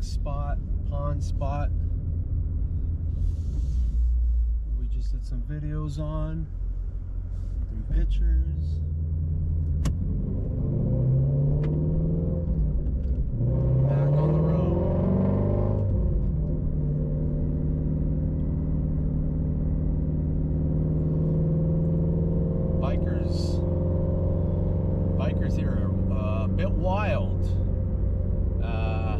relax spot, pond spot. We just did some videos on, some pictures. Back on the road. Bikers here are a bit wild. I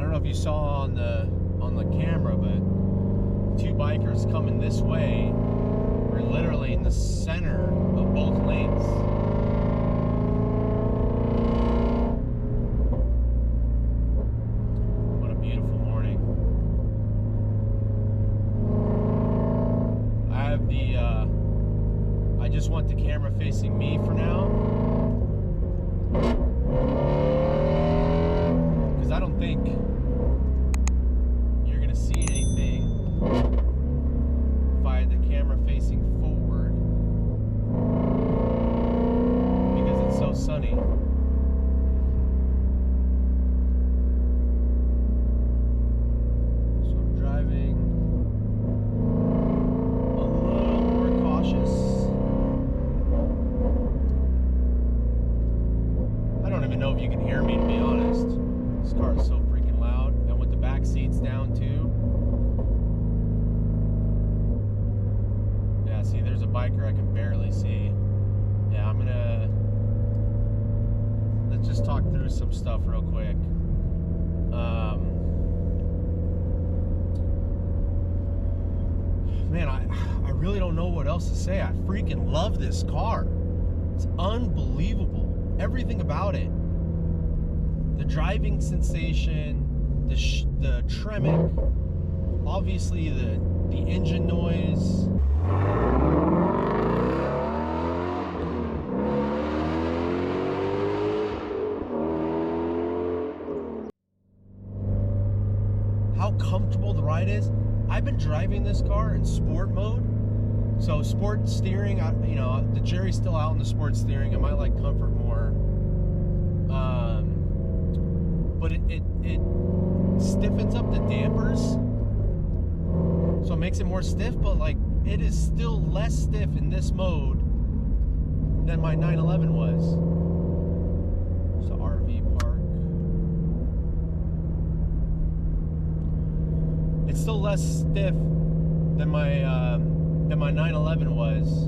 don't know if you saw on the camera, but two bikers coming this way were literally in the center of both lanes. What a beautiful morning. I just want the camera facing me for now, because I don't think you're gonna see anything if I had the camera facing forward, because it's so sunny. So I'm driving a little more cautious. I don't even know if you can hear me, to be honest. This car is so freaking loud, and with the back seats down too. Yeah, see, there's a biker I can barely see. Yeah, let's just talk through some stuff real quick. Man, I really don't know what else to say. I freaking love this car. It's unbelievable. Everything about it. The driving sensation, the Tremec, obviously the engine noise. How comfortable the ride is. I've been driving this car in sport mode. So sport steering, you know, the jury's still out on the sport steering. I might like comfort more. But it stiffens up the dampers. So it makes it more stiff, but like it is still less stiff in this mode than my 911 was. It's an RV park. It's still less stiff than my 911 was.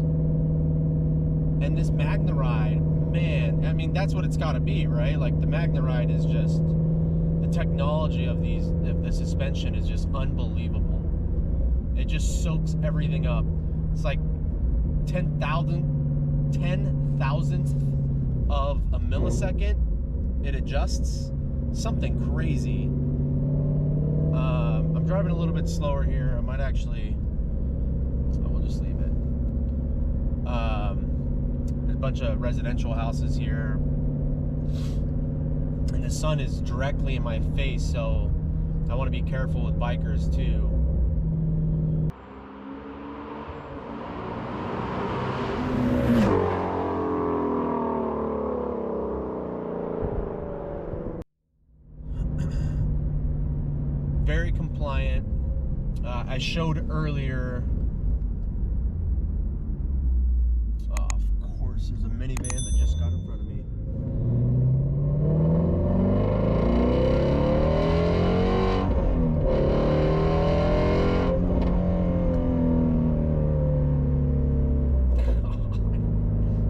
And this Magna Ride, man, I mean, that's what it's got to be, right? Like the Magna Ride is just, the technology of the suspension is just unbelievable. It just soaks everything up. It's like 10,000th of a millisecond it adjusts. Something crazy. I'm driving a little bit slower here. I might actually, we'll just leave it. There's a bunch of residential houses here, and the sun is directly in my face, so I want to be careful with bikers too. Very compliant. I showed earlier. Oh, of course, there's a minivan that just got in front of me.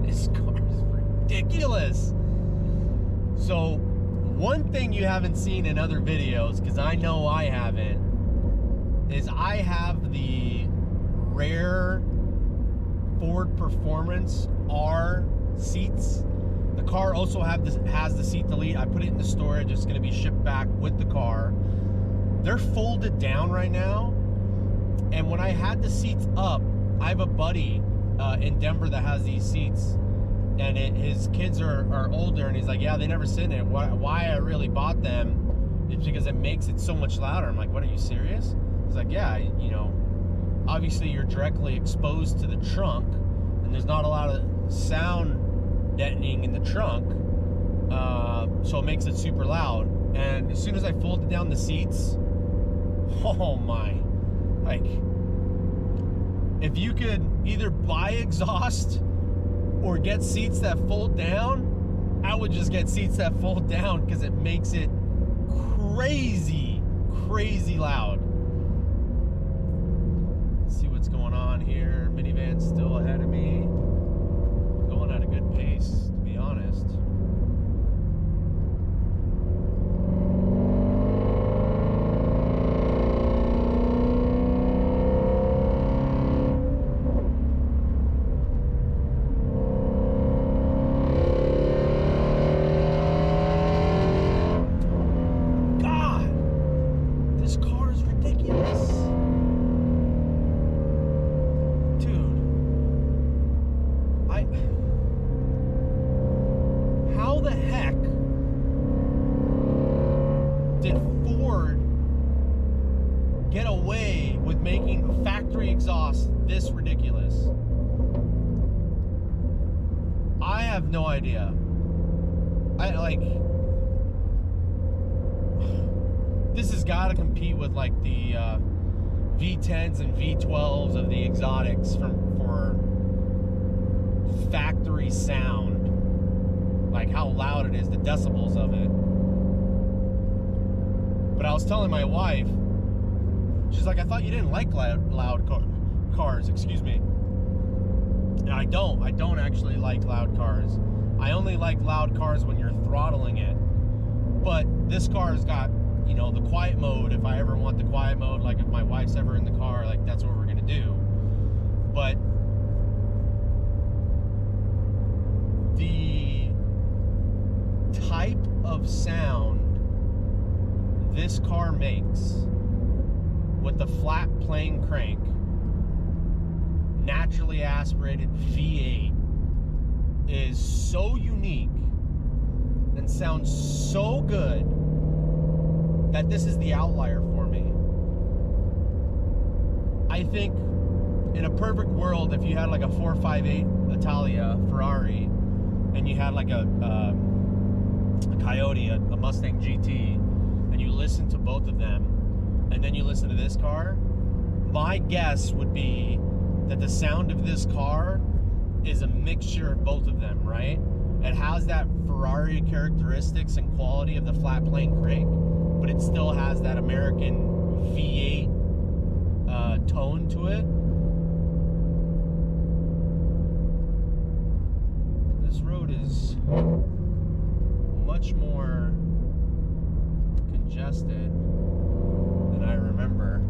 This car is ridiculous. So, one thing you haven't seen in other videos, because I know I haven't, is I have the rare Ford Performance R seats. The car also has the seat delete. I put it in the storage. It's going to be shipped back with the car. They're folded down right now. And when I had the seats up, I have a buddy in Denver that has these seats. And his kids are older, and he's like, yeah, they never sit in it. Why I really bought them is because it makes it so much louder. I'm like, what, are you serious? He's like, yeah, you know, obviously you're directly exposed to the trunk, and there's not a lot of sound deadening in the trunk, so it makes it super loud. And as soon as I folded down the seats, oh my, like, if you could either buy exhaust or get seats that fold down, I would just get seats that fold down because it makes it crazy, crazy loud. Let's see what's going on here. Minivan's still ahead of me. Going at a good pace, to be honest. How the heck did Ford get away with making factory exhaust this ridiculous? I have no idea. This has got to compete with like the V10s and V12s of the exotics for factory sound. Like how loud it is, the decibels of it. But I was telling my wife, she's like, I thought you didn't like loud cars, excuse me. And I don't actually like loud cars. I only like loud cars when you're throttling it. But this car's got, you know, the quiet mode. If I ever want the quiet mode, like if my wife's ever in the car, like that's what we're gonna do. But the type of sound this car makes with the flat plane crank, naturally aspirated V8 is so unique and sounds so good that this is the outlier for me. I think in a perfect world, if you had like a 458 Italia Ferrari and you had like a Coyote, a Mustang GT, and you listen to both of them, and then you listen to this car, my guess would be that the sound of this car is a mixture of both of them, right? It has that Ferrari characteristics and quality of the flat plane crank, but it still has that American V8 tone to it. This road is much more congested than I remember.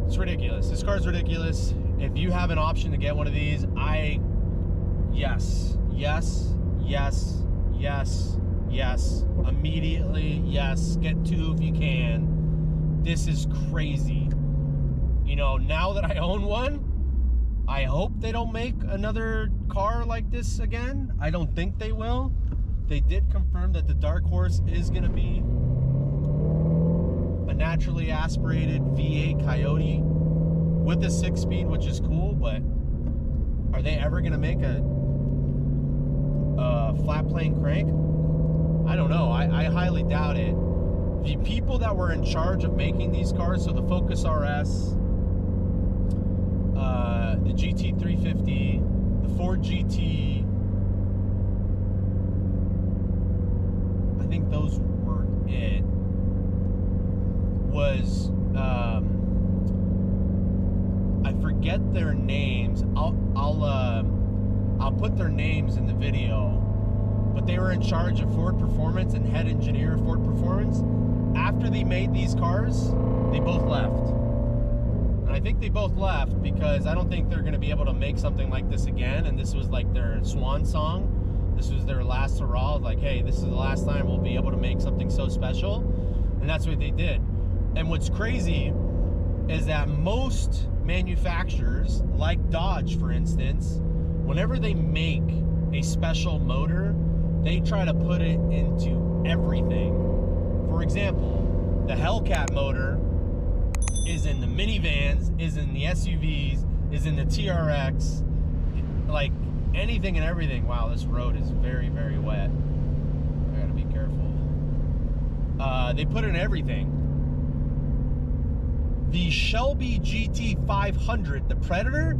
It's ridiculous. This car's ridiculous. If you have an option to get one of these, yes, immediately, yes, get two if you can. This is crazy. You know, now that I own one, I hope they don't make another car like this again. I don't think they will. They did confirm that the dark horse is gonna be a naturally aspirated V8 Coyote with a 6-speed, which is cool, but are they ever gonna make a flat plane crank? I don't know. I highly doubt it. The people that were in charge of making these cars, so the Focus RS, the GT350, the Ford GT, I think those were it, was, I forget their names. I'll put their names in the video, but they were in charge of Ford Performance and head engineer of Ford Performance. After they made these cars, they both left. And I think they both left because I don't think they're going to be able to make something like this again. And this was like their swan song. This was their last hurrah. Like, hey, this is the last time we'll be able to make something so special. And that's what they did. And what's crazy is that most manufacturers, like Dodge, for instance, whenever they make a special motor, they try to put it into everything. For example, the Hellcat motor is in the minivans, is in the SUVs, is in the TRX. Like, anything and everything. Wow, this road is very, very wet. I gotta be careful. They put in everything. The Shelby GT500, the Predator,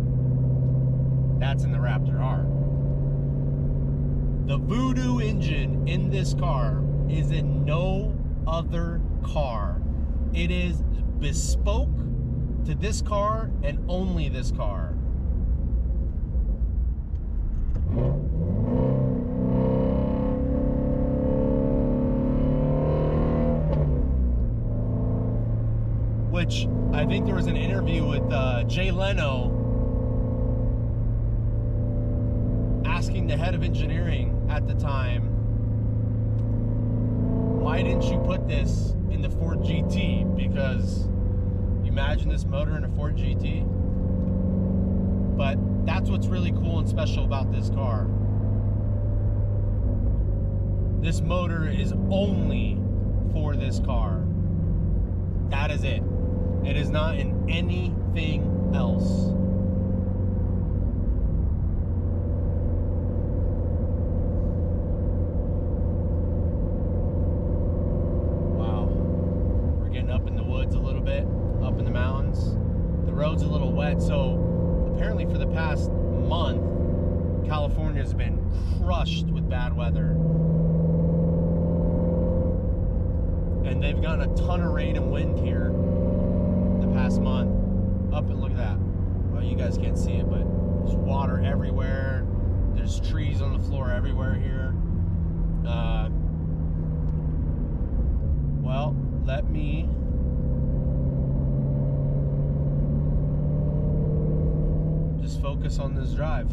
that's in the Raptor R. The Voodoo engine in this car is in no other car. It is bespoke to this car and only this car. Which I think there was an interview with Jay Leno asking the head of engineering at the time, why didn't you put this in the Ford GT? Because you imagine this motor in a Ford GT. But that's what's really cool and special about this car. This motor is only for this car. That is it. It is not in anything else. Wow. We're getting up in the woods a little bit, up in the mountains. The road's a little wet, so apparently for the past month, California's been crushed with bad weather. And they've gotten a ton of rain and wind here the past month. Up and look at that. Well, you guys can't see it, but there's water everywhere. There's trees on the floor everywhere here. Well, let me just focus on this drive.